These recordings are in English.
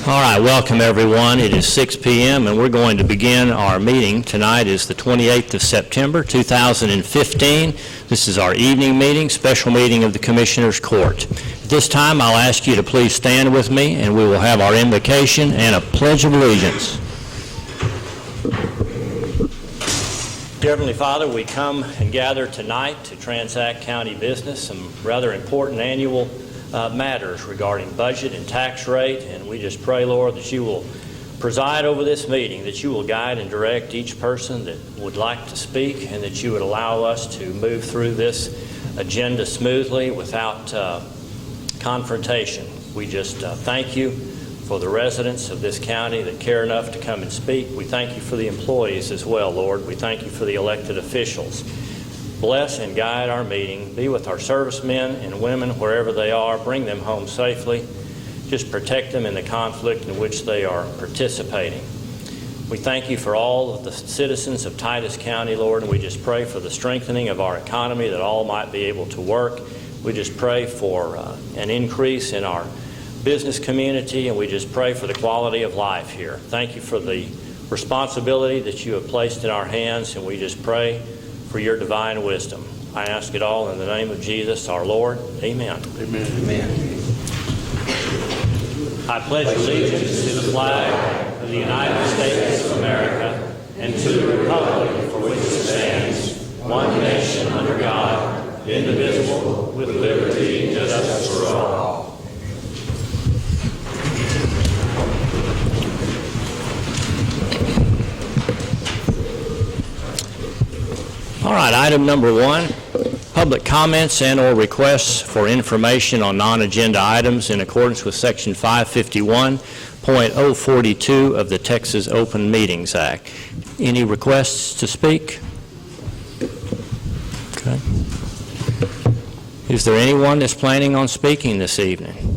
All right, welcome everyone. It is 6 p.m. and we're going to begin our meeting. Tonight is the 28th of September, 2015. This is our evening meeting, special meeting of the Commissioners Court. At this time, I'll ask you to please stand with me and we will have our invocation and a pledge of allegiance. Dear Heavenly Father, we come and gather tonight to transact county business, some rather important annual matters regarding budget and tax rate, and we just pray, Lord, that you will preside over this meeting, that you will guide and direct each person that would like to speak, and that you would allow us to move through this agenda smoothly without confrontation. We just thank you for the residents of this county that care enough to come and speak. We thank you for the employees as well, Lord. We thank you for the elected officials. Bless and guide our meeting. Be with our servicemen and women wherever they are. Bring them home safely. Just protect them in the conflict in which they are participating. We thank you for all of the citizens of Titus County, Lord, and we just pray for the strengthening of our economy, that all might be able to work. We just pray for an increase in our business community, and we just pray for the quality of life here. Thank you for the responsibility that you have placed in our hands, and we just pray for your divine wisdom. I ask it all in the name of Jesus, our Lord. Amen. Amen. Amen. I pledge allegiance to the flag of the United States of America and to the republic for which it stands, one nation under God, indivisible, with liberty and justice for all. All right, item number 1, public comments and or requests for information on non-agenda items in accordance with Section 551.042 of the Texas Open Meetings Act. Any requests to speak? Okay. Is there anyone that's planning on speaking this evening?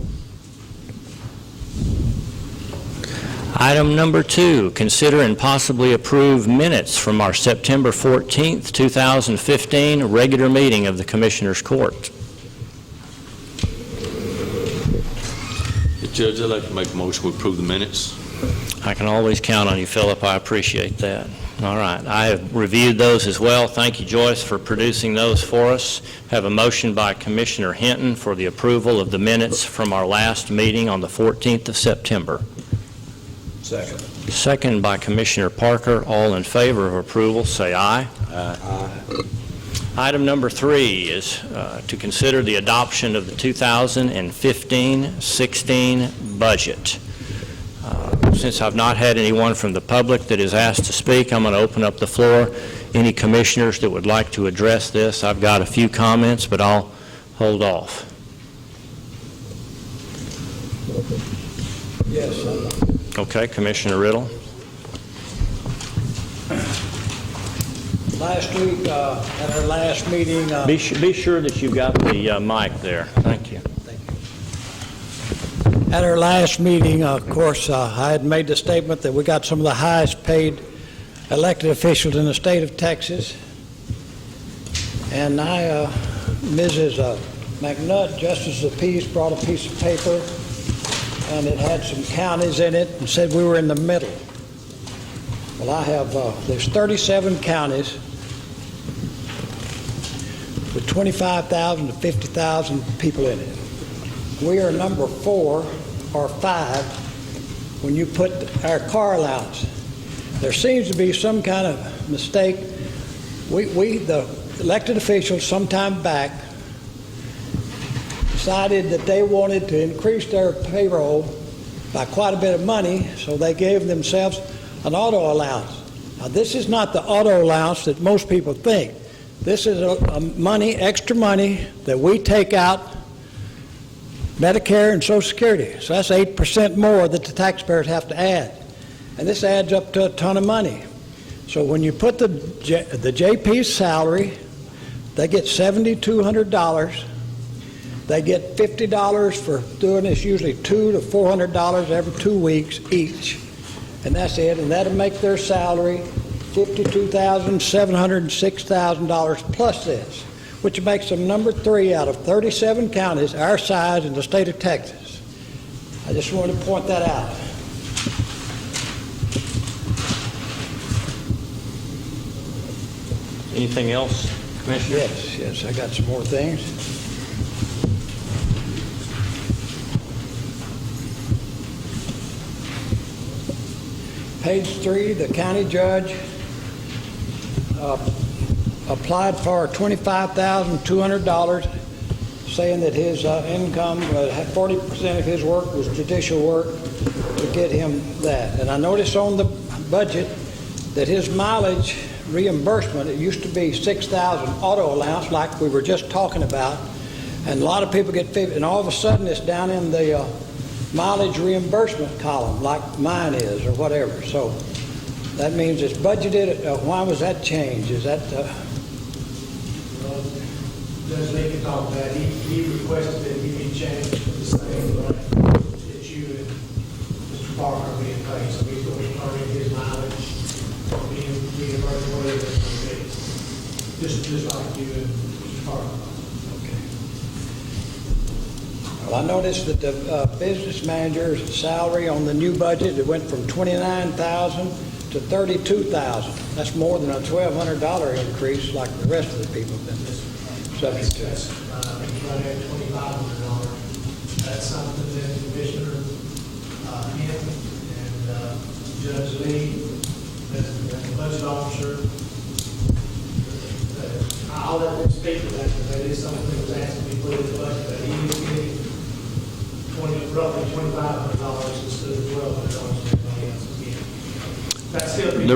Item number 2, consider and possibly approve minutes from our September 14th, 2015 regular meeting of the Commissioners Court. Judge, I'd like to make a motion to approve the minutes. I can always count on you, Philip. I appreciate that. All right. I have reviewed those as well. Thank you, Joyce, for producing those for us. Have a motion by Commissioner Hinton for the approval of the minutes from our last meeting on the 14th of September. Second. Second by Commissioner Parker. All in favor of approval, say aye. Aye. Item number 3 is to consider the adoption of the 2015-16 budget. Since I've not had anyone from the public that is asked to speak, I'm going to open up the floor. Any commissioners that would like to address this? I've got a few comments, but I'll hold off. Yes. Okay, Commissioner Riddle. Last week, at our last meeting... Be sure that you've got the mic there. Thank you. Thank you. At our last meeting, of course, I had made the statement that we got some of the highest paid elected officials in the state of Texas. And Mrs. McNutt, Justice of the Peace, brought a piece of paper, and it had some counties in it and said we were in the middle. Well, I have, there's 37 counties with 25,000 to 50,000 people in it. We are number 4 or 5 when you put our car allowance. There seems to be some kind of mistake. The elected officials sometime back decided that they wanted to increase their payroll by quite a bit of money, so they gave themselves an auto allowance. Now, this is not the auto allowance that most people think. This is extra money that we take out Medicare and Social Security. So that's 8% more that the taxpayers have to add. And this adds up to a ton of money. So when you put the JP's salary, they get $7,200. They get $50 for doing this, usually $200 to $400 every 2 weeks each. And that's it. And that'll make their salary $52,000, $706,000 plus this, which makes them number 3 out of 37 counties our size in the state of Texas. I just wanted to point that out. Anything else, Commissioner? Yes, I got some more things. Page 3, the county judge applied for $25,200, saying that his income, 40% of his work was judicial work, to get him that. And I noticed on the budget that his mileage reimbursement, it used to be $6,000 auto allowance like we were just talking about, and a lot of people get 50, and all of a sudden it's down in the mileage reimbursement column like mine is or whatever. So that means it's budgeted. Why was that changed? Is that Judge Lincoln talked about, he requested that he be changed to the same rate that you and Mr. Parker are being paid. So he's going to be earning his mileage, being reimbursed whatever it's going to be. Just like you and Mr. Parker. okay? Well, I noticed that the business manager's salary on the new budget, it went from $29,000 to $32,000. That's more than a $1,200 increase like the rest of the people have been subject to. That's right at $2,500. That's something that Commissioner Hinton and Judge Lee, as the budget officer, I'll let them speak to that, because that is something that was asked to be put in the budget, but he is getting roughly $2,500 instead of $1,200 everybody else is getting. That's still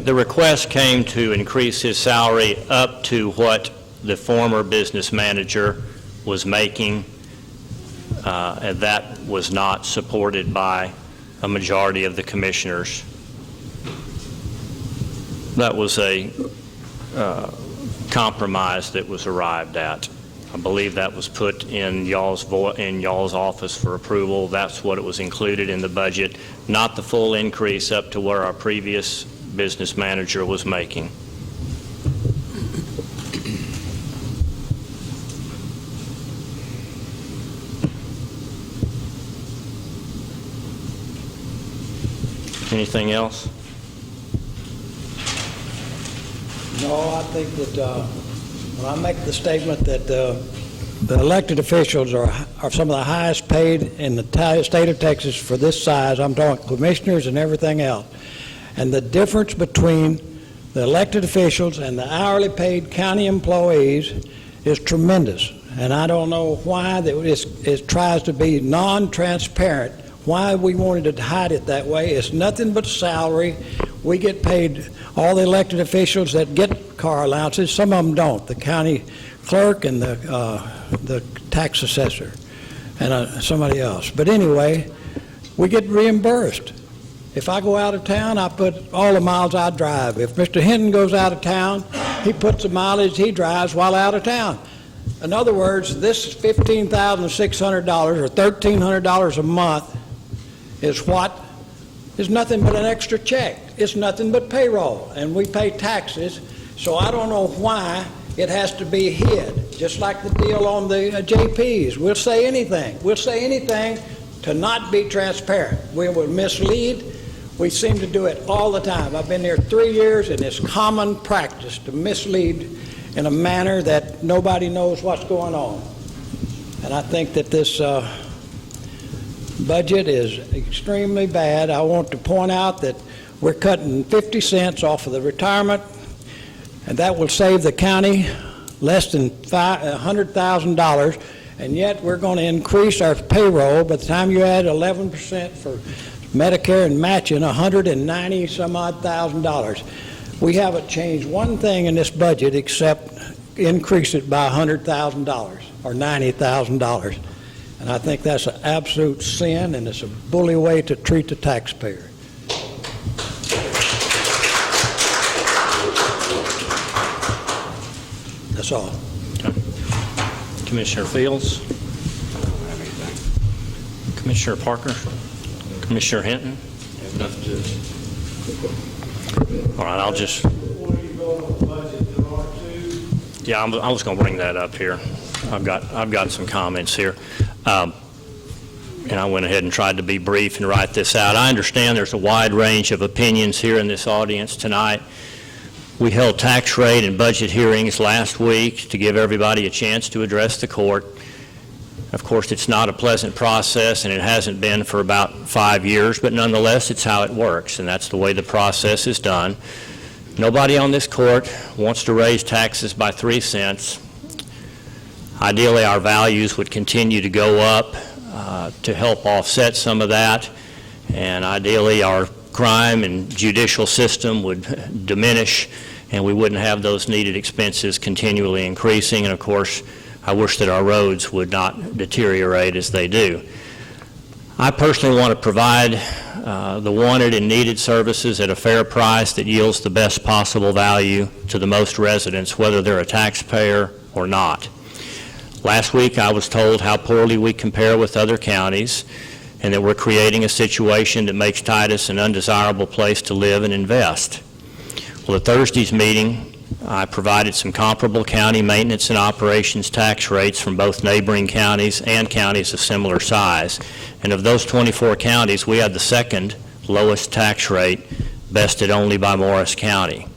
The request came to increase his salary up to what the former business manager was making, and that was not supported by a majority of the commissioners. That was a compromise that was arrived at. I believe that was put in y'all's office for approval. That's what it was included in the budget, not the full increase up to where our previous business manager was making. Anything else? No, I think that when I make the statement that the elected officials are some of the highest paid in the state of Texas for this size, I'm talking commissioners and everything else. And the difference between the elected officials and the hourly paid county employees is tremendous. And I don't know why it tries to be non-transparent, why we wanted to hide it that way. It's nothing but salary. We get paid, all the elected officials that get car allowances, some of them don't. The county clerk and the tax assessor and somebody else. But anyway, we get reimbursed. If I go out of town, I put all the miles I drive. If Mr. Hinton goes out of town, he puts the mileage he drives while out of town. In other words, this $15,600 or $1,300 a month is nothing but an extra check. It's nothing but payroll, and we pay taxes, so I don't know why it has to be hid, just like the deal on the JPs. We'll say anything. We'll say anything to not be transparent. We will mislead. We seem to do it all the time. I've been here 3 years, and it's common practice to mislead in a manner that nobody knows what's going on. And I think that this budget is extremely bad. I want to point out that we're cutting 50 cents off of the retirement, and that will save the county less than $100,000, and yet we're going to increase our payroll. By the time you add 11% for Medicare and matching, $190 some odd $1,000. We haven't changed one thing in this budget except increase it by $100,000 or $90,000. And I think that's an absolute sin, and it's a bully way to treat the taxpayer. That's all. Okay. Commissioner Fields? Commissioner Parker? Commissioner Hinton? All right, I'll just... Before you go on the budget, there are two. Yeah, I was going to bring that up here. I've got some comments here. And I went ahead and tried to be brief and write this out. I understand there's a wide range of opinions here in this audience tonight, We held tax rate and budget hearings last week to give everybody a chance to address the court. Of course, it's not a pleasant process, and it hasn't been for about 5 years, but nonetheless, it's how it works, and that's the way the process is done. Nobody on this court wants to raise taxes by 3 cents. Ideally, our values would continue to go up to help offset some of that, and ideally, our crime and judicial system would diminish, and we wouldn't have those needed expenses continually increasing. And of course, I wish that our roads would not deteriorate as they do. I personally want to provide the wanted and needed services at a fair price that yields the best possible value to the most residents, whether they're a taxpayer or not. Last week, I was told how poorly we compare with other counties, and that we're creating a situation that makes Titus an undesirable place to live and invest. Well, at Thursday's meeting, I provided some comparable county maintenance and operations tax rates from both neighboring counties and counties of similar size. And of those 24 counties, we had the second lowest tax rate, bested only by Morris County.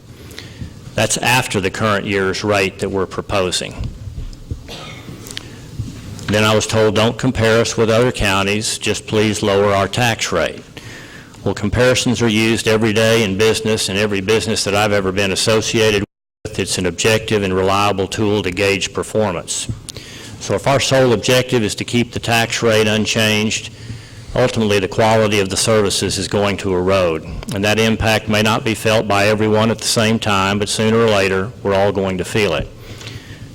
That's after the current year's rate that we're proposing. Then I was told, don't compare us with other counties, just please lower our tax rate. Well, comparisons are used every day in business, and every business that I've ever been associated with, it's an objective and reliable tool to gauge performance. So if our sole objective is to keep the tax rate unchanged, ultimately the quality of the services is going to erode. And that impact may not be felt by everyone at the same time, but sooner or later, we're all going to feel it.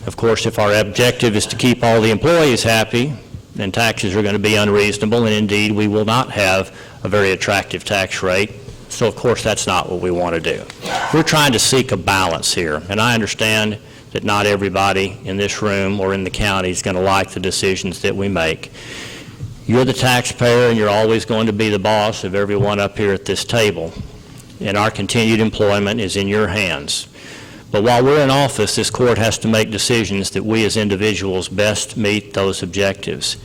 Of course, if our objective is to keep all the employees happy, then taxes are going to be unreasonable, and indeed, we will not have a very attractive tax rate. So, of course, that's not what we want to do. We're trying to seek a balance here, and I understand that not everybody in this room or in the county is going to like the decisions that we make. You're the taxpayer, and you're always going to be the boss of everyone up here at this table, and our continued employment is in your hands. But while we're in office, this court has to make decisions that we as individuals best meet those objectives.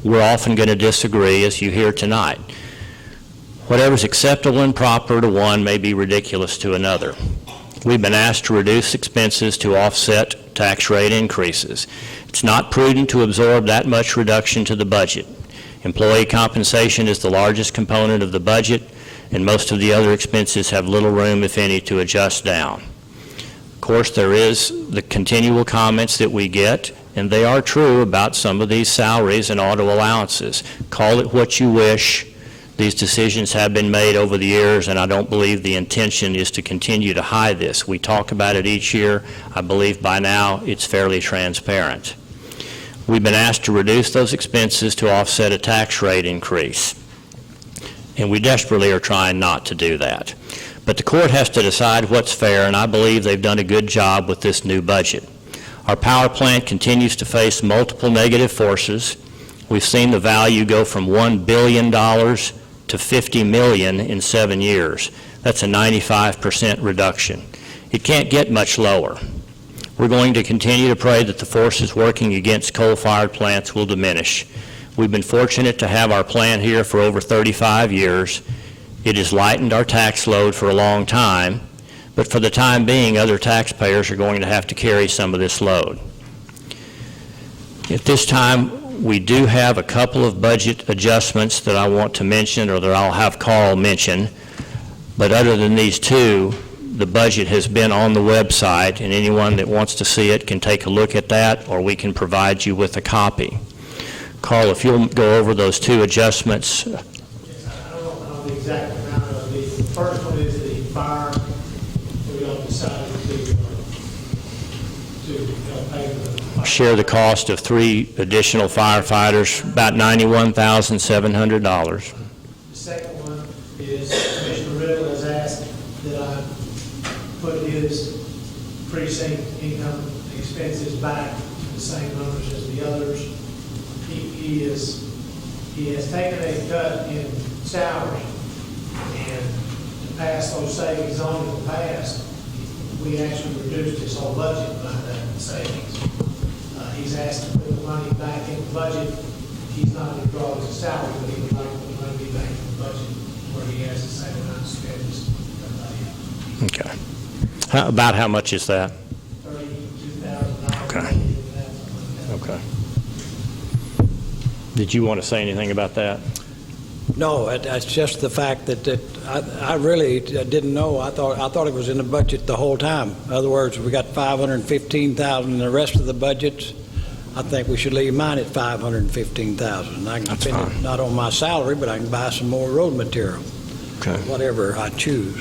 We're often going to disagree, as you hear tonight. Whatever's acceptable and proper to one may be ridiculous to another. We've been asked to reduce expenses to offset tax rate increases. It's not prudent to absorb that much reduction to the budget. Employee compensation is the largest component of the budget, and most of the other expenses have little room, if any, to adjust down. Of course, there is the continual comments that we get, and they are true about some of these salaries and auto allowances. Call it what you wish. These decisions have been made over the years, and I don't believe the intention is to continue to hide this. We talk about it each year. I believe by now it's fairly transparent. We've been asked to reduce those expenses to offset a tax rate increase, and we desperately are trying not to do that. But the court has to decide what's fair, and I believe they've done a good job with this new budget. Our power plant continues to face multiple negative forces. We've seen the value go from $1 billion to $50 million in 7 years. That's a 95% reduction. It can't get much lower. We're going to continue to pray that the forces working against coal-fired plants will diminish. We've been fortunate to have our plant here for over 35 years. It has lightened our tax load for a long time, but for the time being, other taxpayers are going to have to carry some of this load. At this time, we do have a couple of budget adjustments that I want to mention, or that I'll have Carl mention, but other than these two, the budget has been on the website, and anyone that wants to see it can take a look at that, or we can provide you with a copy. Carl, if you'll go over those two adjustments. I don't know the exact amount of the first one is the fire. We don't decide to pay for the fire. Share the cost of 3 additional firefighters, about $91,700. The second one is Commissioner Riddle has asked that I put his precinct income expenses back to the same numbers as the others. He has taken a cut in salary, and to pass those savings on in the past, we actually reduced his whole budget by that savings. He's asked to put the money back in the budget. He's not going to draw his salary, but he would like the money back in the budget where he has the same amount of spend as everybody else. Okay. About how much is that? $32,000. Okay. Okay. Did you want to say anything about that? No, it's just the fact that I really didn't know. I thought it was in the budget the whole time. In other words, we got $515,000 in the rest of the budgets. I think we should leave mine at $515,000. I can That's spend fine. it not on my salary, but I can buy some more road material, Okay. whatever I choose.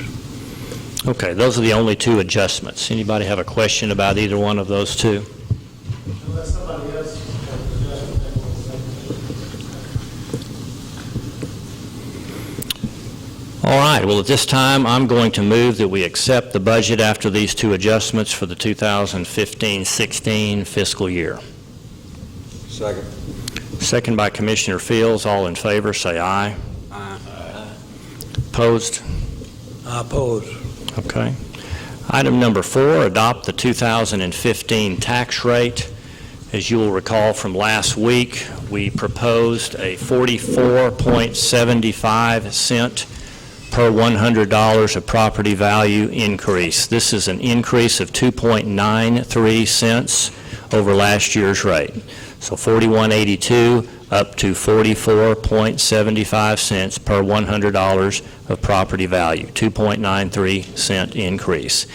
Okay, those are the only two adjustments. Anybody have a question about either one of those two? Unless somebody else has an adjustment they want to make. All right, well, at this time, I'm going to move that we accept the budget after these two adjustments for the 2015-16 fiscal year. Second. Second by Commissioner Fields. All in favor, say aye. Aye. Opposed? I oppose. Okay. Item number 4, adopt the 2015 tax rate. As you will recall from last week, we proposed a 44.75 cent per $100 of property value increase. This is an increase of 2.93 cents over last year's rate. So 41.82 up to 44.75 cents per $100 of property value, 2.93 cent increase.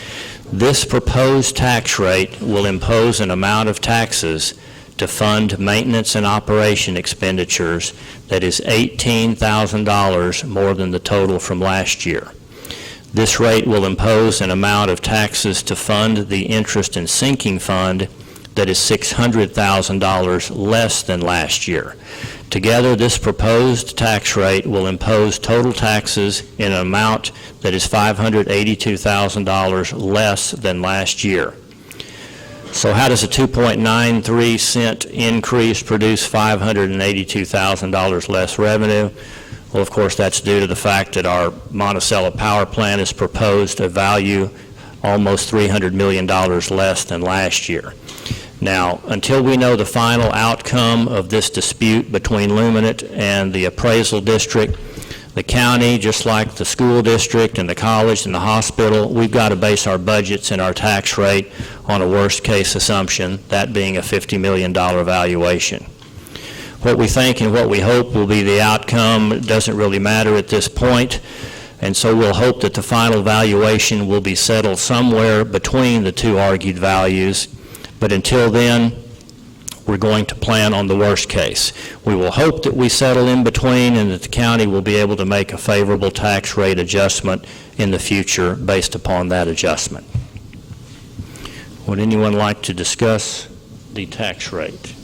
This proposed tax rate will impose an amount of taxes to fund maintenance and operation expenditures that is $18,000 more than the total from last year. This rate will impose an amount of taxes to fund the interest and sinking fund that is $600,000 less than last year. Together, this proposed tax rate will impose total taxes in an amount that is $582,000 less than last year. So how does a 2.93 cent increase produce $582,000 less revenue? Well, of course, that's due to the fact that our Monticello power plant is proposed a value almost $300 million less than last year. Now, until we know the final outcome of this dispute between Luminant and the appraisal district, the county, just like the school district and the college and the hospital, we've got to base our budgets and our tax rate on a worst-case assumption, that being a $50 million valuation. What we think and what we hope will be the outcome doesn't really matter at this point, and so we'll hope that the final valuation will be settled somewhere between the two argued values. But until then, we're going to plan on the worst case. We will hope that we settle in between and that the county will be able to make a favorable tax rate adjustment in the future based upon that adjustment. Would anyone like to discuss the tax rate?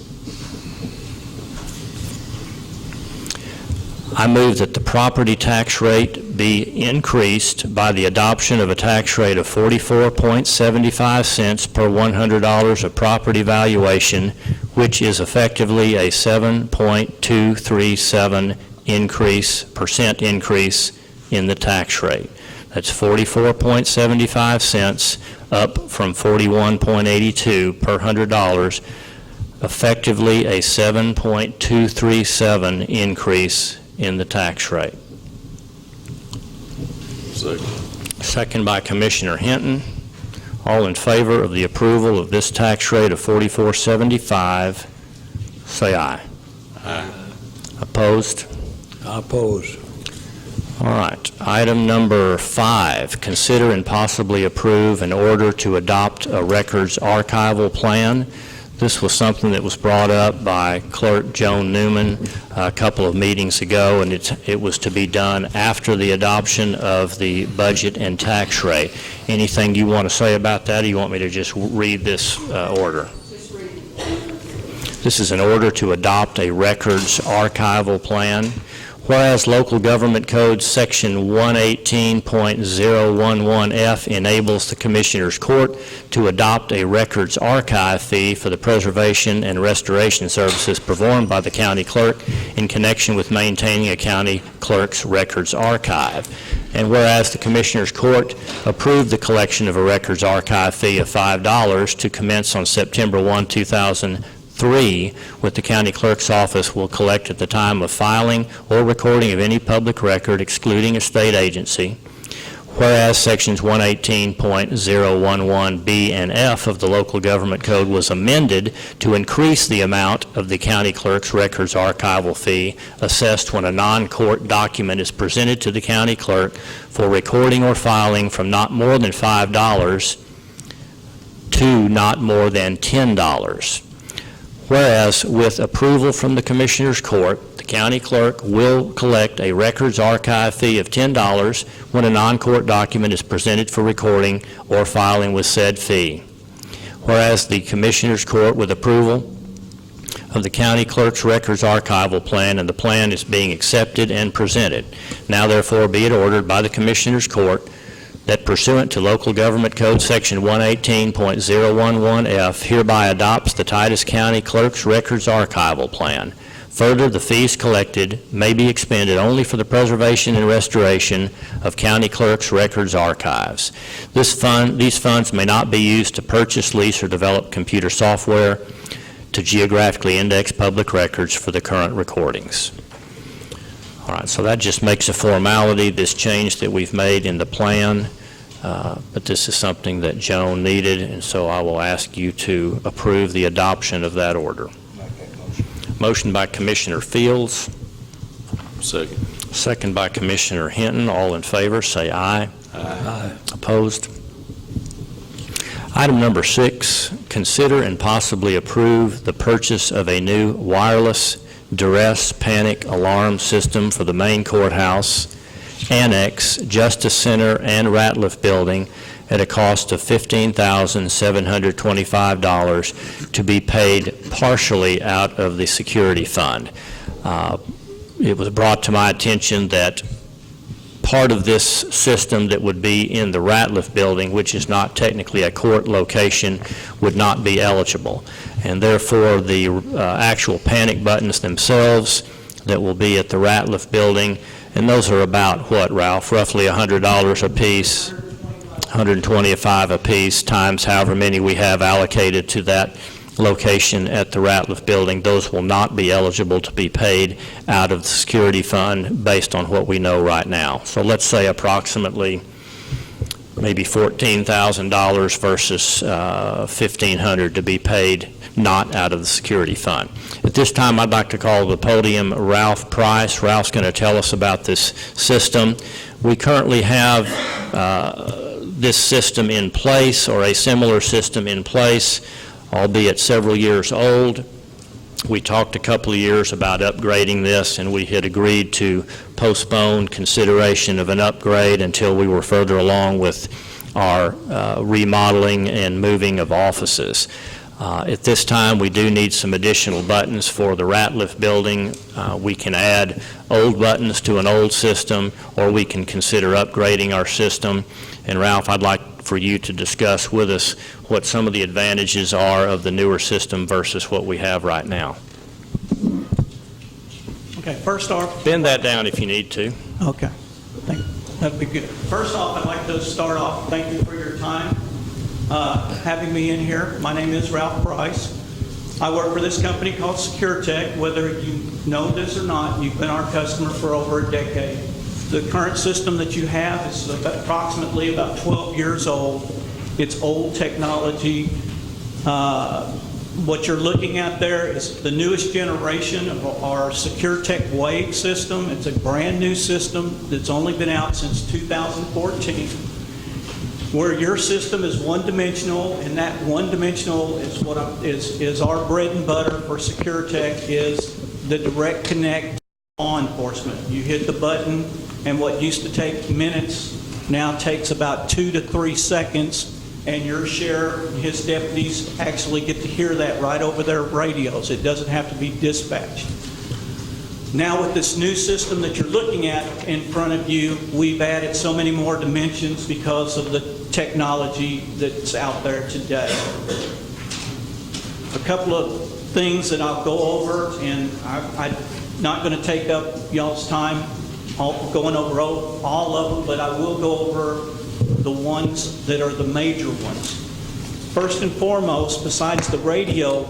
I move that the property tax rate be increased by the adoption of a tax rate of 44.75 cents per $100 of property valuation, which is effectively a 7.237 percent increase in the tax rate. That's 44.75 cents up from 41.82 per $100, effectively a 7.237 increase in the tax rate. Second. Second by Commissioner Hinton. All in favor of the approval of this tax rate of 44.75, say aye. Aye. Opposed? I oppose. All right. Item number 5, consider and possibly approve an order to adopt a records archival plan. This was something that was brought up by Clerk Joan Newman a couple of meetings ago, and it was to be done after the adoption of the budget and tax rate. Anything you want to say about that, or you want me to just read this order? Just read it. This is an order to adopt a records archival plan. Whereas Local Government Code Section 118.011F enables the Commissioners Court to adopt a records archive fee for the preservation and restoration services performed by the county clerk in connection with maintaining a county clerk's records archive. And whereas the Commissioners Court approved the collection of a records archive fee of $5 to commence on September 1, 2003, with the county clerk's office will collect at the time of filing or recording of any public record excluding a state agency. Whereas Sections 118.011B and F of the Local Government Code was amended to increase the amount of the county clerk's records archival fee assessed when a non-court document is presented to the county clerk for recording or filing from not more than $5 to not more than $10. Whereas, with approval from the Commissioners Court, the county clerk will collect a records archive fee of $10 when a non-court document is presented for recording or filing with said fee. Whereas the Commissioners Court, with approval of the county clerk's records archival plan, and the plan is being accepted and presented, now therefore be it ordered by the Commissioners Court that pursuant to Local Government Code Section 118.011F hereby adopts the Titus County Clerk's Records Archival Plan. Further, the fees collected may be expended only for the preservation and restoration of county clerk's records archives. These funds may not be used to purchase, lease, or develop computer software to geographically index public records for the current recordings. All right, so that just makes a formality, this change that we've made in the plan, but this is something that Joan needed, and so I will ask you to approve the adoption of that order. Motion by Commissioner Fields. Second. Second by Commissioner Hinton. All in favor, say aye. Aye. Opposed? Item number 6, consider and possibly approve the purchase of a new wireless duress panic alarm system for the main courthouse, annex, Justice Center, and Ratliff building at a cost of $15,725 to be paid partially out of the security fund. It was brought to my attention that part of this system that would be in the Ratliff building, which is not technically a court location, would not be eligible. And therefore, the actual panic buttons themselves that will be at the Ratliff building, and those are about, what, Ralph, roughly $100 a piece, $125 a piece, times however many we have allocated to that location at the Ratliff building. Those will not be eligible to be paid out of the security fund based on what we know right now. So let's say approximately maybe $14,000 versus $1,500 to be paid not out of the security fund. At this time, I'd like to call to the podium Ralph Price. Ralph's going to tell us about this system. We currently have this system in place, or a similar system in place, albeit several years old. We talked a couple of years about upgrading this, and we had agreed to postpone consideration of an upgrade until we were further along with our remodeling and moving of offices. At this time, we do need some additional buttons for the Ratliff building. We can add old buttons to an old system, or we can consider upgrading our system. And Ralph, I'd like for you to discuss with us what some of the advantages are of the newer system versus what we have right now. Okay, first off, Bend that down if you need to. okay, that'd be good. First off, I'd like to start off, thank you for your time, having me in here. My name is Ralph Price. I work for this company called SecureTech. Whether you know this or not, you've been our customer for over a decade. The current system that you have is approximately about 12 years old. It's old technology. What you're looking at there is the newest generation of our SecureTech Wave system. It's a brand new system that's only been out since 2014. Where your system is one-dimensional, and that one-dimensional is what is our bread and butter for SecureTech, is the direct connect to law enforcement. You hit the button, and what used to take minutes now takes about 2 to 3 seconds, and your sheriff and his deputies actually get to hear that right over their radios. It doesn't have to be dispatched. Now with this new system that you're looking at in front of you, we've added so many more dimensions because of the technology that's out there today. A couple of things that I'll go over, and I'm not going to take up y'all's time going over all of them, but I will go over the ones that are the major ones. First and foremost, besides the radio,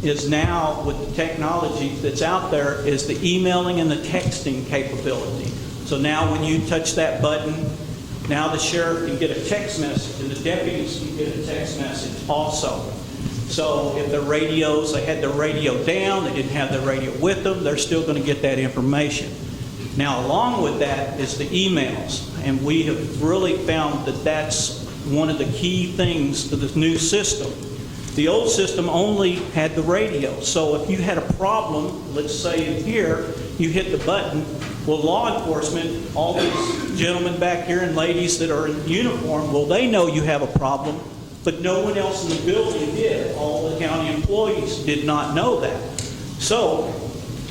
is now with the technology that's out there, is the emailing and the texting capability. So now when you touch that button, Now the sheriff can get a text message, and the deputies can get a text message also. So if their radios, they had their radio down, they didn't have their radio with them, they're still going to get that information. Now, along with that is the emails, and we have really found that that's one of the key things to this new system. The old system only had the radio, so if you had a problem, let's say in here, you hit the button, well, law enforcement, all these gentlemen back here and ladies that are in uniform, well, they know you have a problem, but no one else in the building did. All the county employees did not know that. So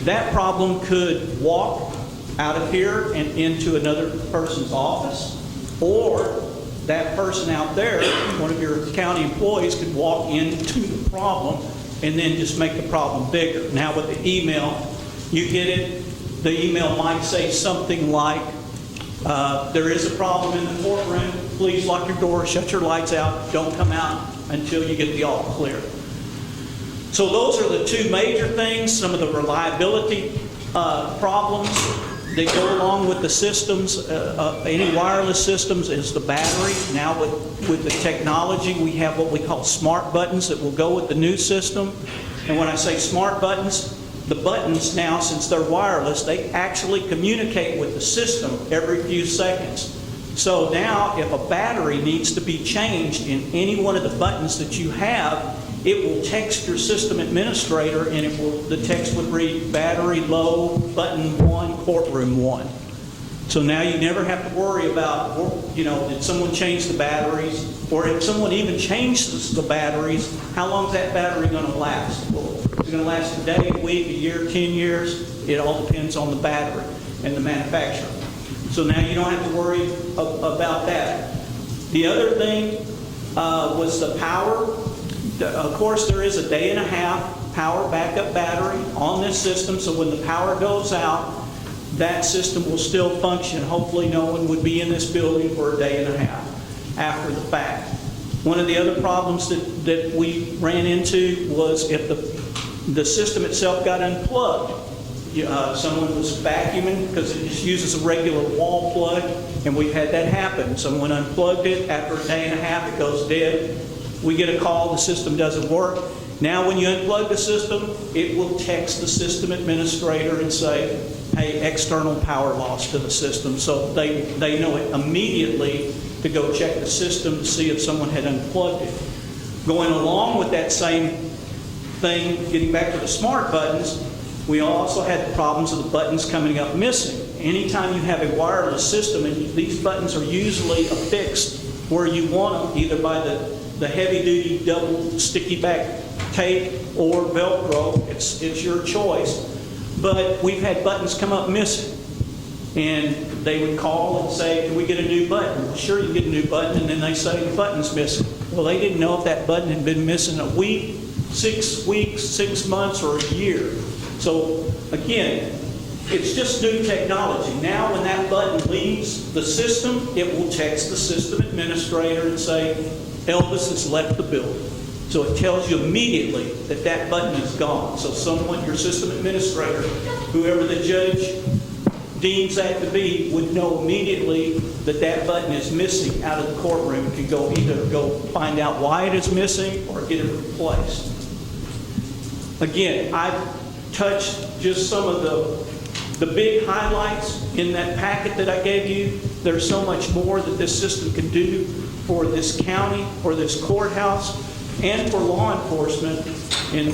that problem could walk out of here and into another person's office, or that person out there, one of your county employees, could walk into the problem and then just make the problem bigger. Now with the email, you get it, the email might say something like, there is a problem in the courtroom, please lock your door, shut your lights out, don't come out until you get the all clear. So those are the two major things, some of the reliability problems that go along with the systems. Any wireless systems is the battery. Now with the technology, we have what we call smart buttons that will go with the new system. And when I say smart buttons, the buttons now, since they're wireless, they actually communicate with the system every few seconds. So now if a battery needs to be changed in any one of the buttons that you have, it will text your system administrator, and the text would read battery low, button 1, courtroom 1. So now you never have to worry about, did someone change the batteries? Or if someone even changes the batteries, how long is that battery going to last? Well, is it going to last a day, a week, a year, 10 years? It all depends on the battery and the manufacturer. So now you don't have to worry about that. The other thing was the power. Of course, there is a day-and-a-half power backup battery on this system, so when the power goes out, that system will still function. Hopefully no one would be in this building for a day and a half after the fact. One of the other problems that we ran into was if the system itself got unplugged. Someone was vacuuming because it just uses a regular wall plug, and we've had that happen. Someone unplugged it, after a day and a half it goes dead. We get a call, the system doesn't work. Now when you unplug the system, it will text the system administrator and say, hey, external power loss to the system. So they know it immediately to go check the system to see if someone had unplugged it. Going along with that same thing, getting back to the smart buttons, we also had the problems of the buttons coming up missing. Anytime you have a wireless system, and these buttons are usually affixed where you want them, either by the heavy-duty double sticky back tape or Velcro, it's your choice. But we've had buttons come up missing, and they would call and say, can we get a new button? Well, sure, you can get a new button, and then they say the button's missing. Well, they didn't know if that button had been missing a week, 6 weeks, 6 months, or a year. So again, it's just new technology. Now when that button leaves the system, it will text the system administrator and say, Elvis has left the building. So it tells you immediately that that button is gone. So someone, your system administrator, whoever the judge deems that to be, would know immediately that that button is missing out of the courtroom and can either go find out why it is missing or get it replaced. Again, I've touched just some of the big highlights in that packet that I gave you. There's so much more that this system can do for this county, for this courthouse, and for law enforcement. And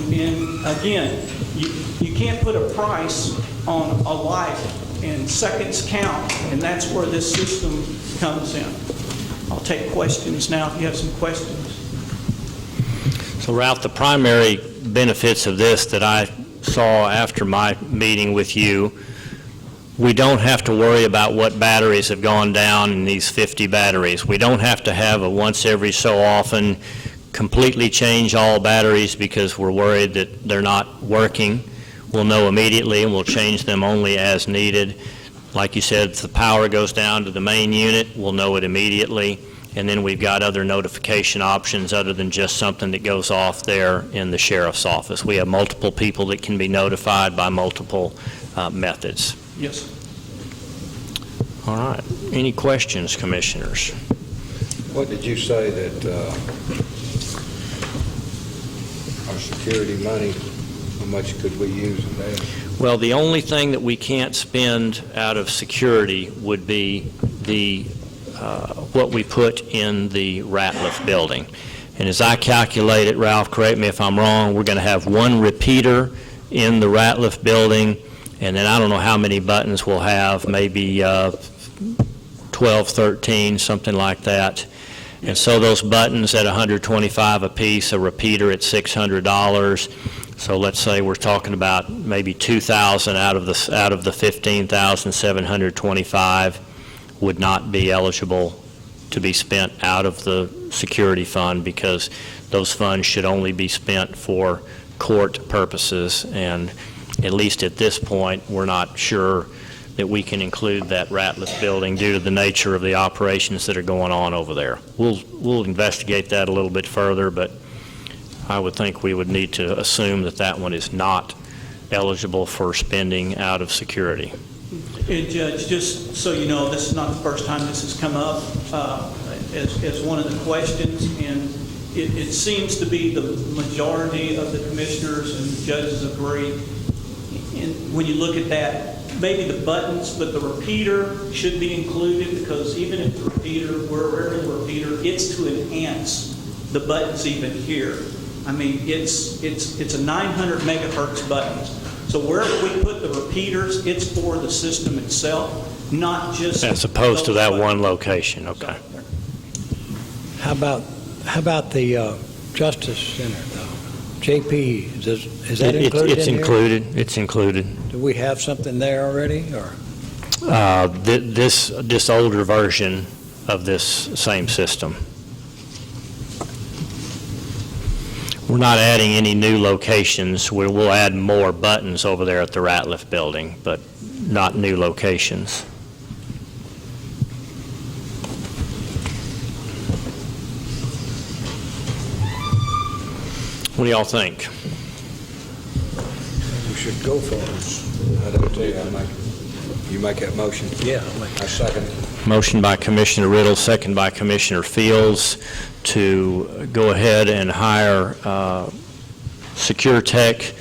again, you can't put a price on a life, and seconds count, and that's where this system comes in. I'll take questions now if you have some questions. So Ralph, the primary benefits of this that I saw after my meeting with you, we don't have to worry about what batteries have gone down in these 50 batteries. We don't have to have a once every so often completely change all batteries because we're worried that they're not working. We'll know immediately, and we'll change them only as needed. Like you said, if the power goes down to the main unit, we'll know it immediately. And then we've got other notification options other than just something that goes off there in the sheriff's office. We have multiple people that can be notified by multiple methods. Yes. All right. Any questions, commissioners? What did you say that our security money, how much could we use in that? Well, the only thing that we can't spend out of security would be the what we put in the Ratliff building. And as I calculate it, Ralph, correct me if I'm wrong, we're going to have one repeater in the Ratliff building, and then I don't know how many buttons we'll have, maybe 12, 13, something like that. And so those buttons at $125 a piece, a repeater at $600. So let's say we're talking about maybe 2,000 out of the 15,725 would not be eligible to be spent out of the security fund, because those funds should only be spent for court purposes. And at least at this point, we're not sure that we can include that Ratliff building due to the nature of the operations that are going on over there. We'll investigate that a little bit further, but I would think we would need to assume that that one is not eligible for spending out of security. And Judge, just so you know, this is not the first time this has come up as one of the questions, and it seems to be the majority of the commissioners and judges agree. And when you look at that, maybe the buttons, but the repeater should be included, because even if the repeater, wherever the repeater, it's to enhance the buttons even here. I mean, it's a 900 megahertz buttons. So wherever we put the repeaters, it's for the system itself, not just As opposed to that buttons. one location, okay. How about the Justice Center, though? JP, is that included It's in here? included, it's included. Do we have something there already, or? This older version of this same system. We're not adding any new locations. We'll add more buttons over there at the Ratliff building, but not new locations. What do y'all think? We should go for it. I do too. You make that motion? Yeah. I second it. Motion by Commissioner Riddle, second by Commissioner Fields, to go ahead and hire Secure Tech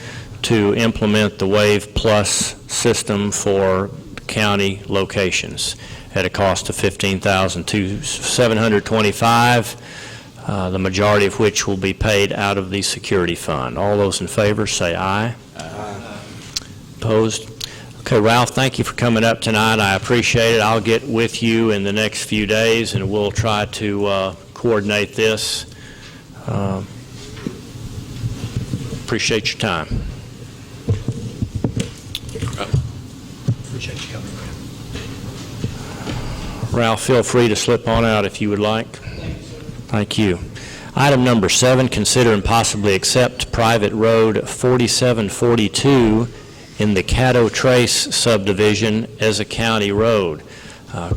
to implement the Wave Plus system for county locations at a cost of $15,725, the majority of which will be paid out of the security fund. All those in favor say aye. Aye. Opposed? Okay, Ralph, thank you for coming up tonight. I appreciate it. I'll get with you in the next few days, and we'll try to coordinate this. Appreciate your time. Appreciate you coming. Ralph, feel free to slip on out if you would like. Thank you. Item number 7, consider and possibly accept private road 4742 in the Caddo Trace subdivision as a county road.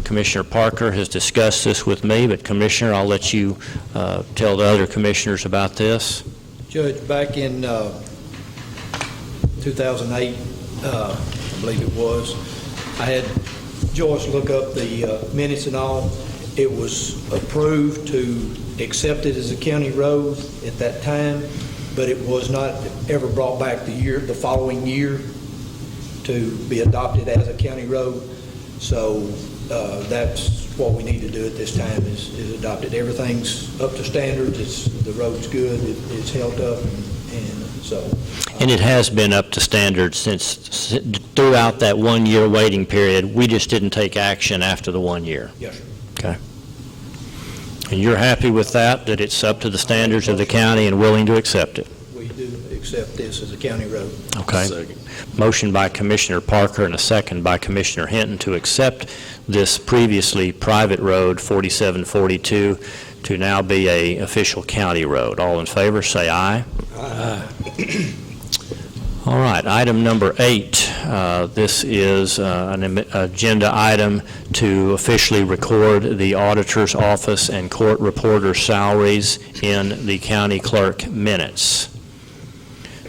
Commissioner Parker has discussed this with me, but Commissioner, I'll let you tell the other commissioners about this. Judge, back in 2008, I believe it was, I had Joyce look up the minutes and all. It was approved to accept it as a county road at that time, but it was not ever brought back the following year to be adopted as a county road. So that's what we need to do at this time is adopt it. Everything's up to standards. The road's good. It's held up, and so. And it has been up to standard since throughout that 1-year waiting period. We just didn't take action after the 1 year. Yes, sir. Okay. And you're happy with that it's up to the standards of the county and willing to accept it? We do accept this as a county road. Okay. Second. Motion by Commissioner Parker and a second by Commissioner Hinton to accept this previously private road 4742 to now be a official county road. All in favor say aye. Aye. All right, item number 8. This is an agenda item to officially record the auditor's office and court reporter salaries in the county clerk minutes.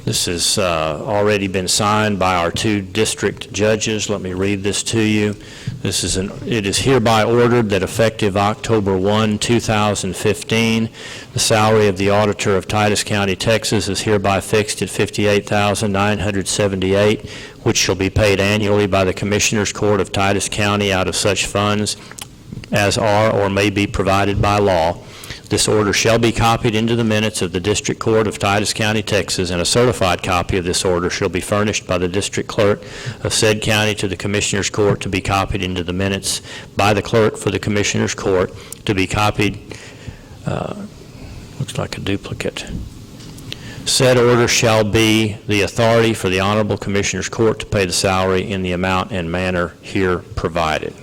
This has already been signed by our 2 district judges. Let me read this to you. It is hereby ordered that effective October 1, 2015, the salary of the auditor of Titus County, Texas is hereby fixed at $58,978, which shall be paid annually by the Commissioners Court of Titus County out of such funds as are or may be provided by law. This order shall be copied into the minutes of the District Court of Titus County, Texas, and a certified copy of this order shall be furnished by the District Clerk of said county to the Commissioners Court to be copied into the minutes by the Clerk for the Commissioners Court to be copied. Looks like a duplicate. Said order shall be the authority for the Honorable Commissioners Court to pay the salary in the amount and manner here provided.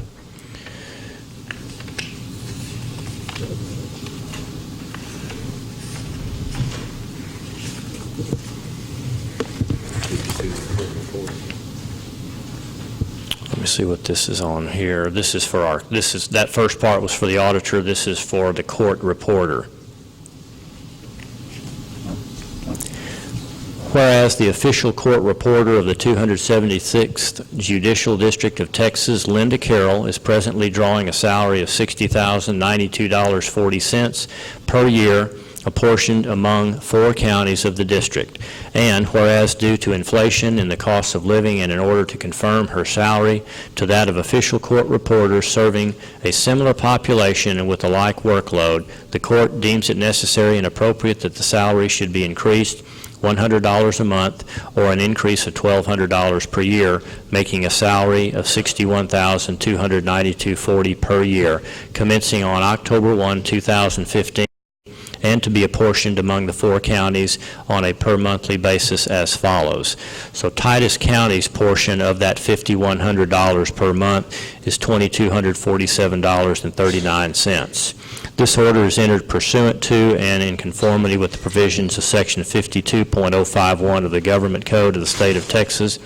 Let me see what this is on here. This is for that first part was for the auditor. This is for the court reporter. Whereas the official court reporter of the 276th Judicial District of Texas, Linda Carroll, is presently drawing a salary of $60,092.40 per year, apportioned among 4 counties of the district. And whereas due to inflation in the cost of living and in order to confirm her salary to that of official court reporters serving a similar population and with a like workload, the court deems it necessary and appropriate that the salary should be increased $100 a month or an increase of $1,200 per year, making a salary of $61,292.40 per year, commencing on October 1, 2015, and to be apportioned among the 4 counties on a per monthly basis as follows. So Titus County's portion of that $5,100 per month is $2,247.39. This order is entered pursuant to and in conformity with the provisions of Section 52.051 of the Government Code of the State of Texas,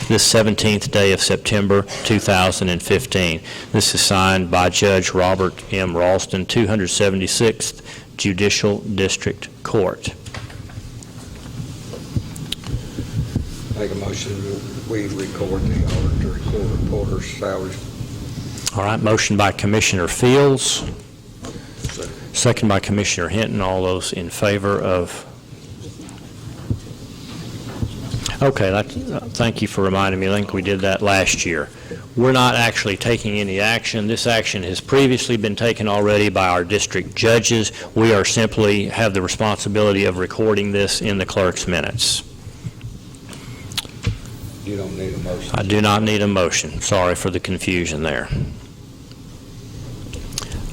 this 17th day of September 2015. This is signed by Judge Robert M. Ralston, 276th Judicial District Court. Make a motion that we record the auditor and court reporter's salaries. All right, motion by Commissioner Fields, second by Commissioner Hinton. All those in favor of... Okay, thank you for reminding me. I think we did that last year. We're not actually taking any action. This action has previously been taken already by our district judges. We are simply have the responsibility of recording this in the clerk's minutes. You don't need a motion. I do not need a motion. Sorry for the confusion there.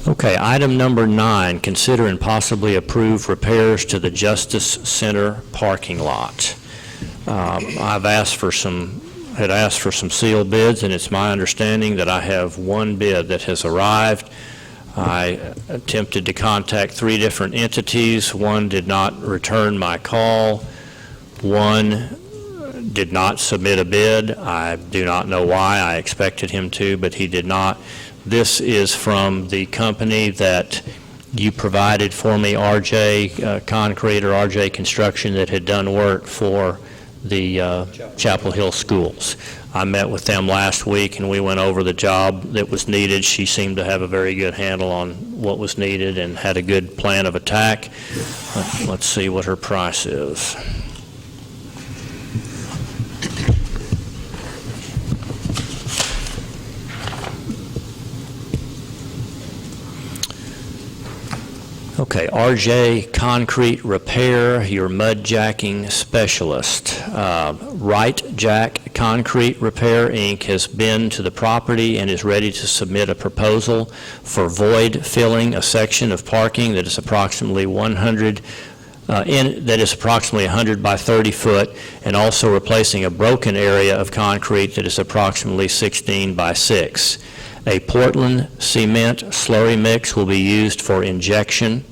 Okay, item number 9, consider and possibly approve repairs to the Justice Center parking lot. I've asked for some sealed bids, and it's my understanding that I have one bid that has arrived. I attempted to contact 3 different entities. One did not return my call. One did not submit a bid. I do not know why. I expected him to, but he did not. This is from the company that you provided for me, RJ Concrete or RJ Construction, that had done work for the Chapel Hill schools. I met with them last week and we went over the job that was needed. She seemed to have a very good handle on what was needed and had a good plan of attack. Let's see what her price is. Okay, RJ Concrete Repair, your mud jacking specialist. Right Jack Concrete Repair, Inc. has been to the property and is ready to submit a proposal for void filling a section of parking that is approximately 100 by 30 foot, and also replacing a broken area of concrete that is approximately 16 by 6. A Portland cement slurry mix will be used for injection.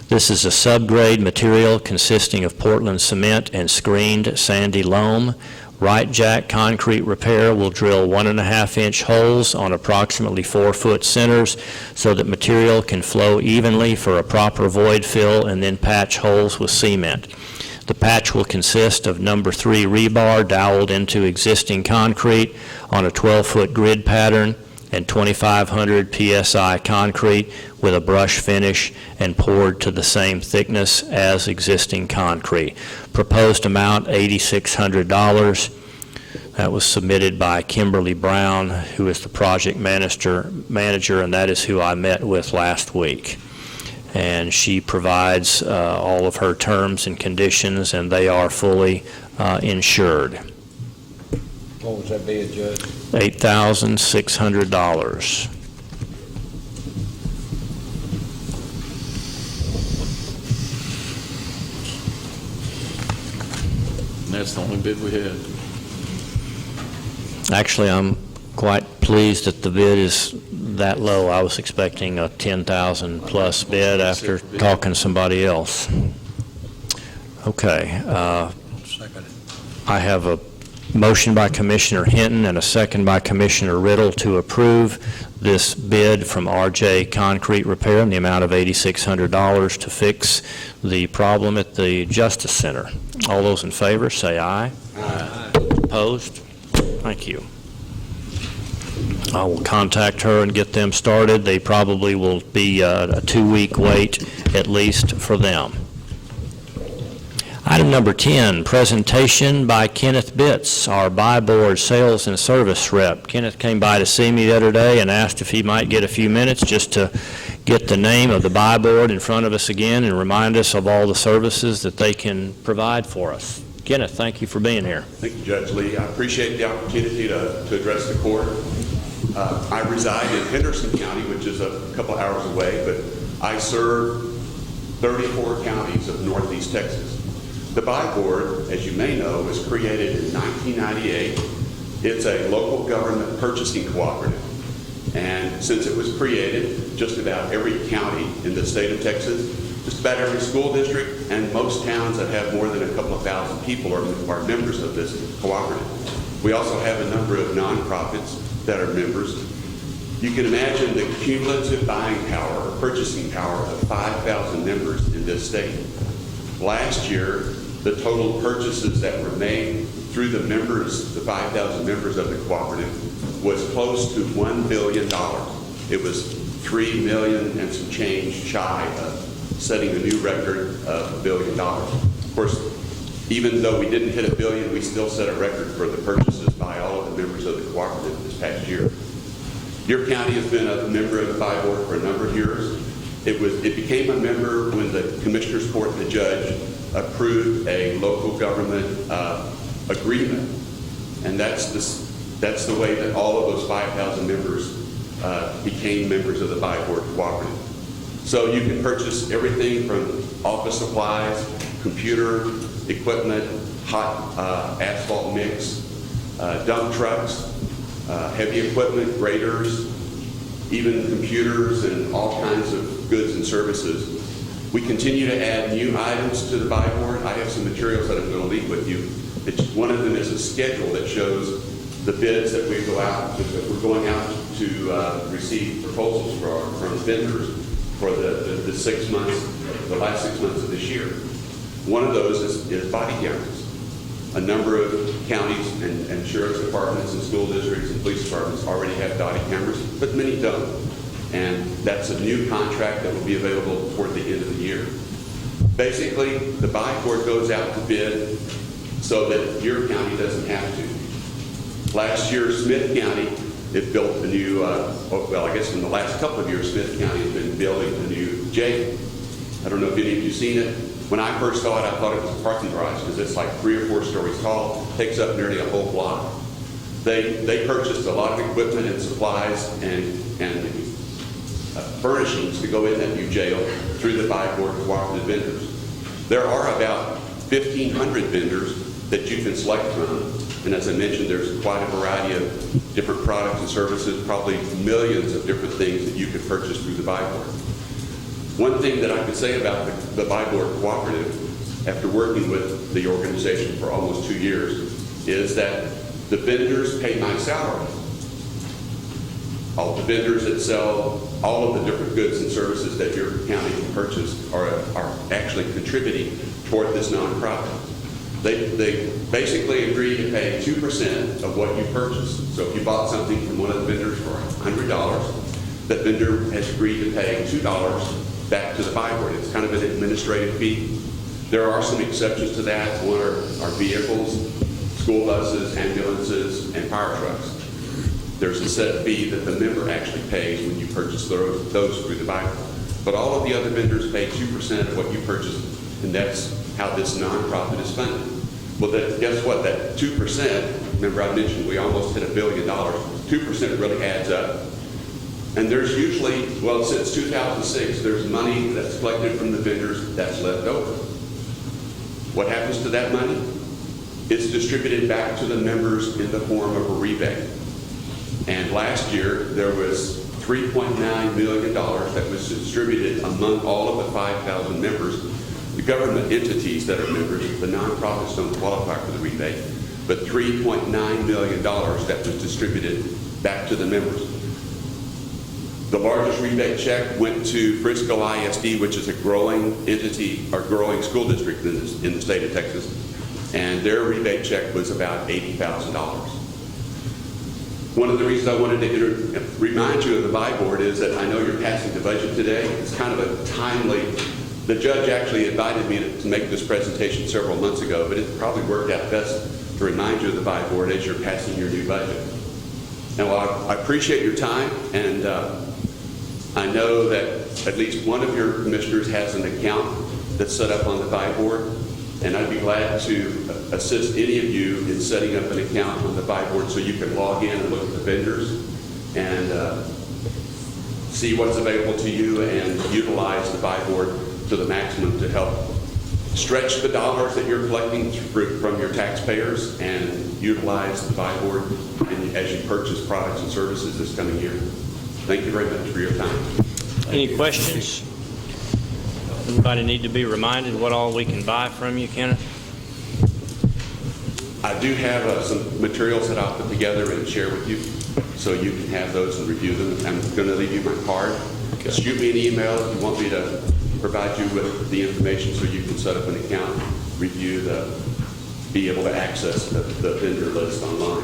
This is a subgrade material consisting of Portland cement and screened sandy loam. Right Jack Concrete Repair will drill 1.5-inch holes on approximately 4-foot centers so that material can flow evenly for a proper void fill, and then patch holes with cement. The patch will consist of number 3 rebar doweled into existing concrete on a 12-foot grid pattern and 2,500 PSI concrete with a brush finish and poured to the same thickness as existing concrete. Proposed amount, $8,600. That was submitted by Kimberly Brown, who is the project manager, and that is who I met with last week. And she provides all of her terms and conditions, and they are fully insured. What was that bid, Judge? $8,600. And that's the only bid we had. Actually, I'm quite pleased that the bid is that low. I was expecting a 10,000 plus bid after talking to somebody else. Okay. I have a motion by Commissioner Hinton and a second by Commissioner Riddle to approve this bid from RJ Concrete Repair in the amount of $8,600 to fix the problem at the Justice Center. All those in favor, say aye. Aye. Opposed? Thank you. I will contact her and get them started. They probably will be a 2-week wait at least for them. Item number 10, presentation by Kenneth Bitts, our buy board sales and service rep. Kenneth came by to see me the other day and asked if he might get a few minutes just to get the name of the buy board in front of us again and remind us of all the services that they can provide for us. Kenneth, thank you for being here. Thank you, Judge Lee. I appreciate the opportunity to address the court. I reside in Henderson County, which is a couple hours away, but I serve 34 counties of northeast Texas. The Buy Board, as you may know, was created in 1998. It's a local government purchasing cooperative. And since it was created, just about every county in the state of Texas, just about every school district, and most towns that have more than a couple of thousand people are members of this cooperative. We also have a number of nonprofits that are members. You can imagine the cumulative buying power or purchasing power of 5,000 members in this state. Last year, the total purchases that were made through the members, the 5,000 members of the cooperative, was close to $1 billion. It was $3 million and some change shy of setting a new record of $1 billion. Of course, even though we didn't hit $1 billion, we still set a record for the purchases by all of the members of the cooperative this past year. Your county has been a member of the Buy Board for a number of years. It became a member when the Commissioner's Court and the judge approved a local government agreement, and that's the way that all of those 5,000 members became members of the Buy Board cooperative. So you can purchase everything from office supplies, computer equipment, hot asphalt mix, dump trucks, heavy equipment, graders, even computers and all kinds of goods and services. We continue to add new items to the Buy Board. I have some materials that I'm going to leave with you. One of them is a schedule that shows the bids that we go out, that we're going out to receive proposals from vendors for the 6 months, the last 6 months of this year. One of those is body cameras. A number of counties and sheriff's departments and school districts and police departments already have body cameras, but many don't. And that's a new contract that will be available toward the end of the year. Basically, the Buy Board goes out to bid so that your county doesn't have to. Last year, Smith County, it built a new, well, I guess in the last couple of years, Smith County has been building a new jail. I don't know if any of you have seen it. When I first saw it, I thought it was a parking garage because it's like 3 or 4 stories tall, takes up nearly a whole block. They purchased a lot of equipment and supplies and furnishings to go in that new jail through the Buy Board cooperative vendors. There are about 1,500 vendors that you can select from, and as I mentioned, there's quite a variety of different products and services, probably millions of different things that you could purchase through the Buy Board. One thing that I could say about the Buy Board cooperative, after working with the organization for almost 2 years, is that the vendors pay my salary. All the vendors that sell all of the different goods and services that your county can purchase are actually contributing toward this nonprofit. They basically agree to pay 2% of what you purchase. So if you bought something from one of the vendors for $100, that vendor has agreed to pay $2 back to the buy board. It's kind of an administrative fee. There are some exceptions to that. One are vehicles, school buses, ambulances, and fire trucks. There's a set fee that the member actually pays when you purchase those through the buy board. But all of the other vendors pay 2% of what you purchase, and that's how this nonprofit is funded. Well, guess what? That 2%, remember I mentioned we almost hit $1 billion, 2% really adds up. And there's usually, well, since 2006, there's money that's collected from the vendors that's left over. What happens to that money? It's distributed back to the members in the form of a rebate. And last year, there was $3.9 million that was distributed among all of the 5,000 members. The government entities that are members, the nonprofits don't qualify for the rebate, but $3.9 million that was distributed back to the members. The largest rebate check went to Frisco ISD, which is a growing entity or growing school district in the state of Texas, and their rebate check was about $80,000. One of the reasons I wanted to remind you of the buy board is that I know you're passing the budget today. It's kind of a timely, the judge actually invited me to make this presentation several months ago, but it probably worked out best to remind you of the buy board as you're passing your new budget. Now, I appreciate your time, and I know that at least one of your commissioners has an account that's set up on the buy board, and I'd be glad to assist any of you in setting up an account on the buy board so you can log in and look at the vendors and see what's available to you and utilize the buy board to the maximum to help stretch the dollars that you're collecting from your taxpayers and utilize the buy board as you purchase products and services this coming year. Thank you very much for your time. Any questions? Anybody need to be reminded what all we can buy from you, Kenneth? I do have some materials that I'll put together and share with you, so you can have those and review them. I'm going to leave you my card. Okay. Shoot me an email if you want me to provide you with the information so you can set up an account, review be able to access the vendor list online.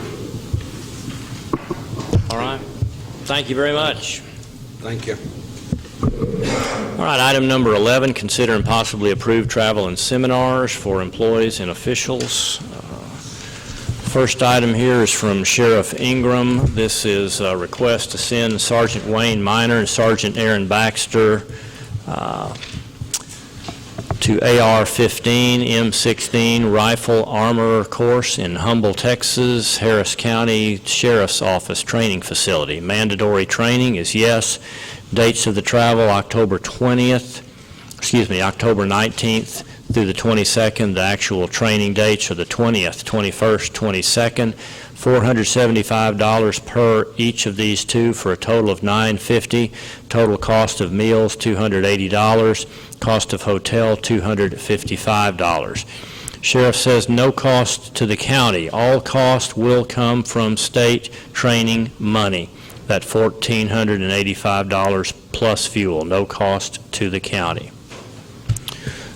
All right. Thank you very much. Thank you. All right, item number 11, consider and possibly approve travel and seminars for employees and officials. First item here is from Sheriff Ingram. This is a request to send Sergeant Wayne Miner and Sergeant Aaron Baxter to AR-15 M16 Rifle Armorer Course in Humble, Texas, Harris County Sheriff's Office Training Facility. Mandatory training is yes. Dates of the travel, October 19th through the 22nd. The actual training dates are the 20th, 21st, 22nd. $475 per each of these two for a total of $950. Total cost of meals, $280. Cost of hotel, $255. Sheriff says no cost to the county. All cost will come from state training money. That $1,485 plus fuel, no cost to the county.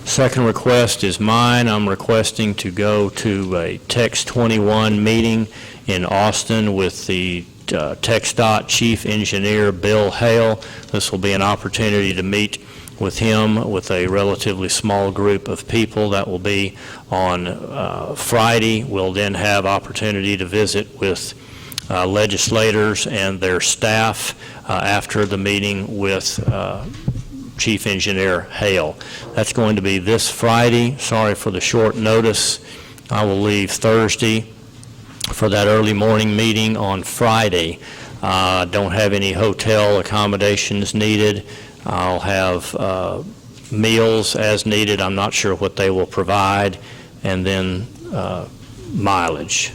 Second request is mine. I'm requesting to go to a Tex 21 meeting in Austin with the TxDOT Chief Engineer Bill Hale. This will be an opportunity to meet with him with a relatively small group of people. That will be on Friday. We'll then have opportunity to visit with legislators and their staff after the meeting with Chief Engineer Hale. That's going to be this Friday. Sorry for the short notice. I will leave Thursday for that early morning meeting on Friday. Don't have any hotel accommodations needed. I'll have meals as needed. I'm not sure what they will provide, and then mileage.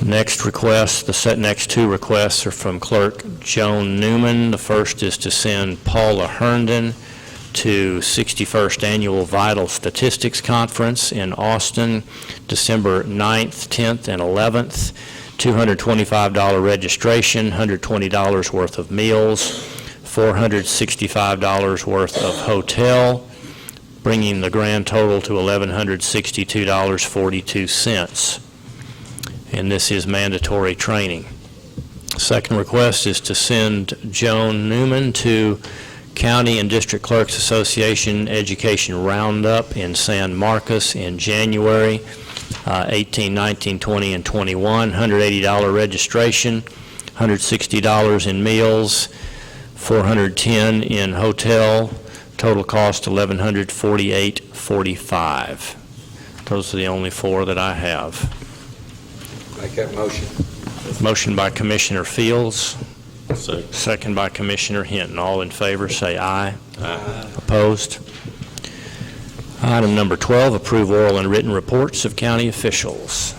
Next request, the next two requests are from Clerk Joan Newman. The first is to send Paula Herndon to 61st Annual Vital Statistics Conference in Austin, December 9th, 10th, and 11th. $225 registration, $120 worth of meals, $465 worth of hotel. bringing the grand total to $1,162.42. And this is mandatory training. Second request is to send Joan Newman to County and District Clerks Association Education Roundup in San Marcos in January 18, 19, 20, and 21. $180 registration, $160 in meals, $410 in hotel. Total cost $1,148.45. Those are the only four that I have. Make that motion. Motion by Commissioner Fields. Second by Commissioner Hinton. All in favor, say aye. Aye. Opposed? Item number 12, approve oral and written reports of county officials.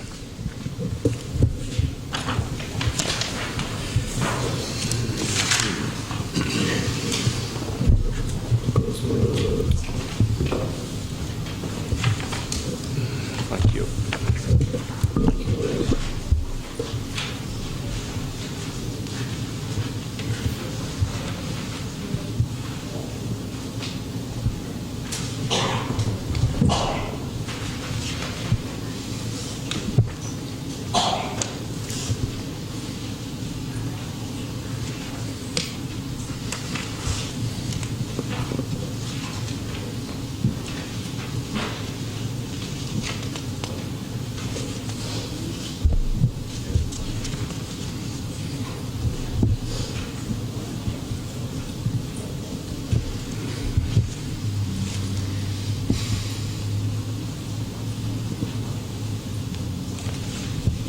Thank you.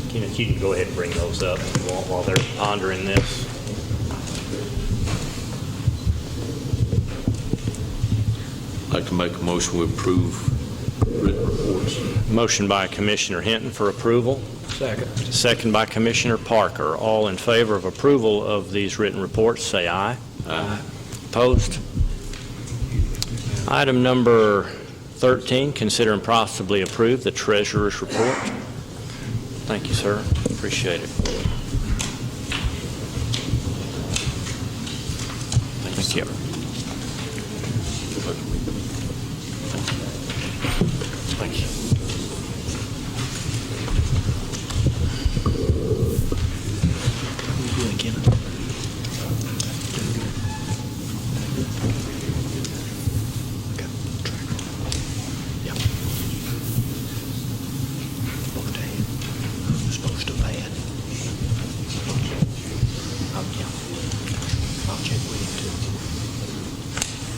Kenneth, you can go ahead and bring those up while they're pondering this. I'd like to make a motion to approve written reports. Motion by Commissioner Hinton for approval. Second. Second by Commissioner Parker. All in favor of approval of these written reports, say aye. Aye. Opposed? Item number 13, consider and possibly approve the treasurer's report. Thank you, sir. Appreciate it. Thank you.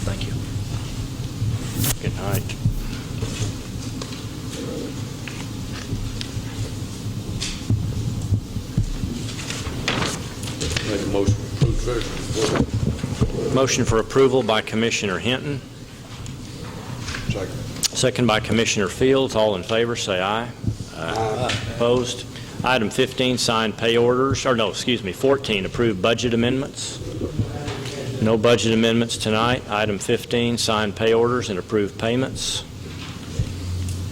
Thank you. Good night. Make a motion to approve treasurer's report. Motion for approval by Commissioner Hinton. Second. Second by Commissioner Fields. All in favor, say aye. Aye. Opposed? Item 15, signed pay orders, or no, excuse me, 14, approved budget amendments. No budget amendments tonight. Item 15, signed pay orders and approved payments.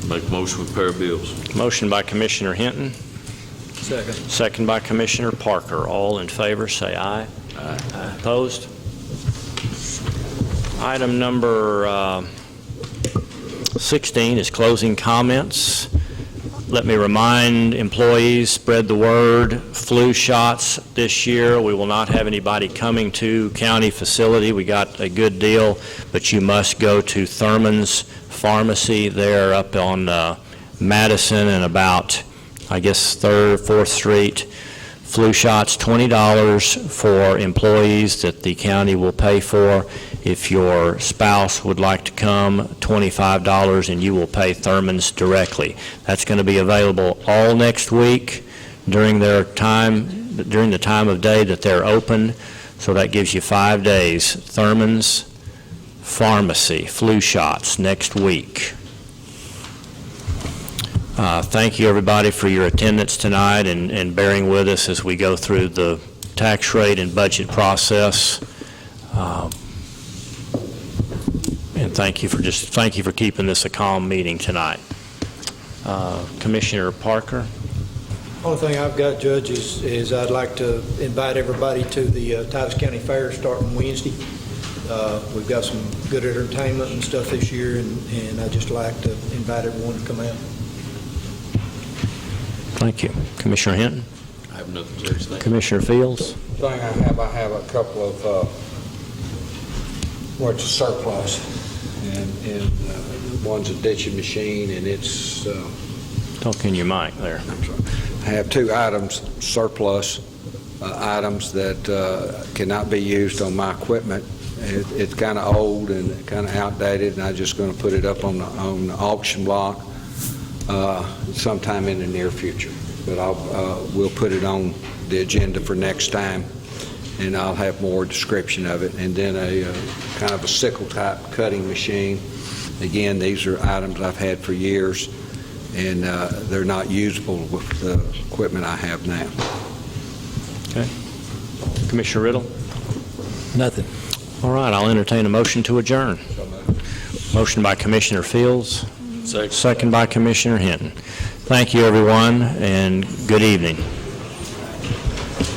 Make a motion with pair bills. Motion by Commissioner Hinton. Second. Second by Commissioner Parker. All in favor, say aye. Aye. Opposed? Item number 16 is closing comments. Let me remind employees, spread the word, flu shots this year. We will not have anybody coming to county facility. We got a good deal, but you must go to Thurman's Pharmacy there up on Madison and about, I guess, 3rd or 4th Street. Flu shots, $20 for employees that the county will pay for. If your spouse would like to come, $25, and you will pay Thurman's directly. That's going to be available all next week during the time of day that they're open. So that gives you 5 days. Thurman's Pharmacy, flu shots next week. Thank you, everybody, for your attendance tonight and bearing with us as we go through the tax rate and budget process. And thank you for keeping this a calm meeting tonight. Commissioner Parker. Only thing I've got, Judge, is I'd like to invite everybody to the Titus County Fair starting Wednesday. We've got some good entertainment and stuff this year, and I'd just like to invite everyone to come out. Thank you. Commissioner Hinton? I have nothing, Judge. Thank you. Commissioner Fields? Thing I have a couple of, what's a surplus, and one's a ditching machine, and it's, Talk in your mic there. I have two items, surplus items that cannot be used on my equipment. It's kind of old and kind of outdated, and I'm just going to put it up on the auction block sometime in the near future. But we'll put it on the agenda for next time, and I'll have more description of it. And then a kind of a sickle-type cutting machine. Again, these are items I've had for years, and they're not usable with the equipment I have now. Okay. Commissioner Riddle? Nothing. All right, I'll entertain a motion to adjourn. Motion by Commissioner Fields, second by Commissioner Hinton. Thank you, everyone, and good evening.